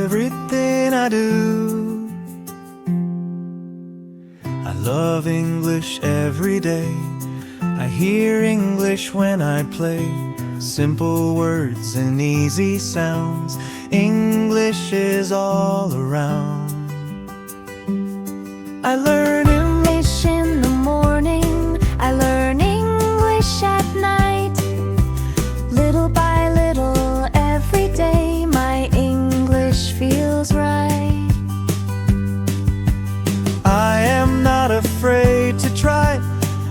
Everything I do, I love English every day. I hear English when I play. Simple words and easy sounds, English is all around. I learn English in the morning, I learn English at night. Little by little, every day, my English feels right. I am not afraid to try,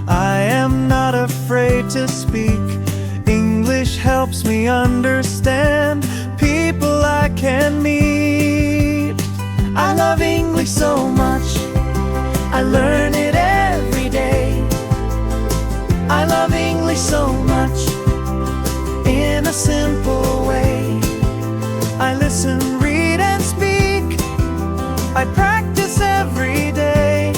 I am not afraid to speak. English helps me understand people I can meet. I love English so much, I learn it every day. I love English so much, in a simple way. I listen, read and speak, I practice every day.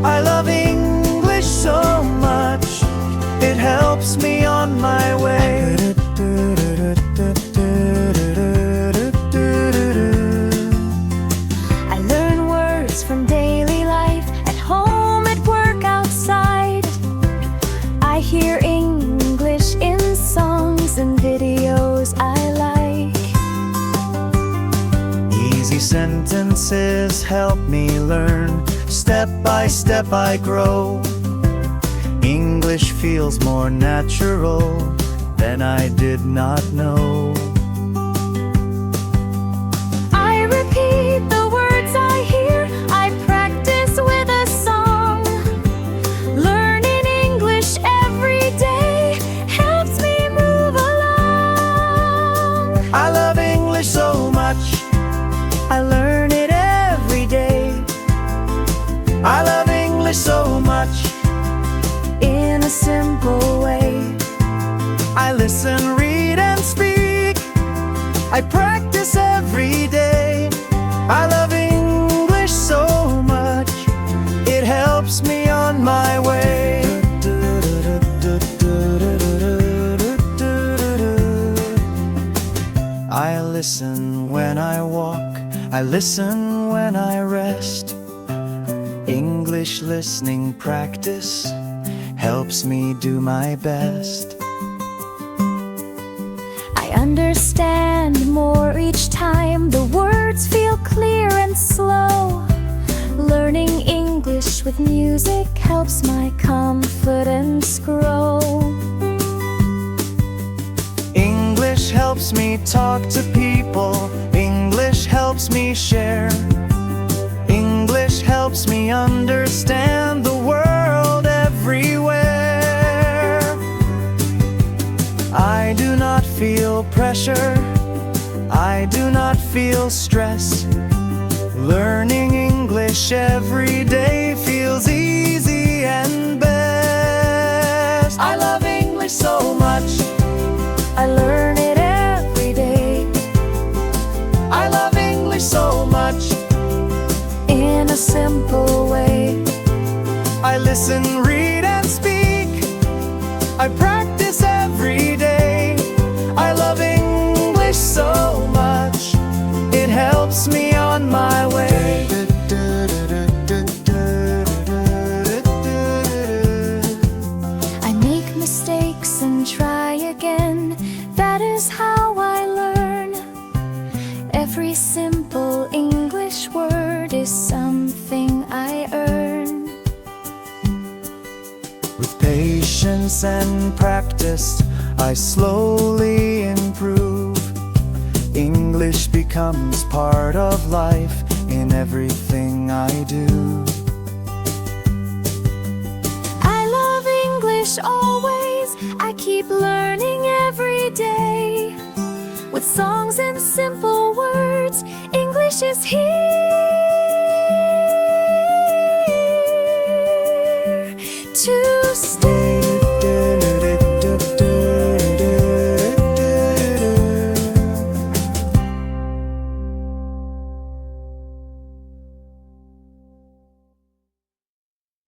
I love English so much, it helps me on my way. I learn words from daily life, at home, at work, outside. I hear English in songs and videos I like. Easy sentences help me learn, step by step I grow. English feels more natural than I did not know. I repeat the words I hear, I practice with a song. Learning English every day helps me move along. I love English so much, I learn it every day. I love English so much, in a simple way. I listen, read and speak, I practice every day. I love English so much, it helps me on my way. I listen when I walk, I listen when I rest. English listening practice helps me do my best. I understand more each time, the words feel clear and slow. Learning English with music helps my confidence grow. English helps me talk to people, English helps me share. English helps me understand the world everywhere. I do not feel pressure, I do not feel stress. Learning English every day feels easy and best. I love English so much, I learn it every day. I love English so much, in a simple way. I listen, read and speak, I practice every day. I love English so much, it helps me on my way. I make mistakes and try again, that is how I learn. Every simple English word is something I earn. With patience and practice, I slowly improve. English becomes part of life in everything I do. I love English always, I keep learning every day. With songs and simple words, English is here.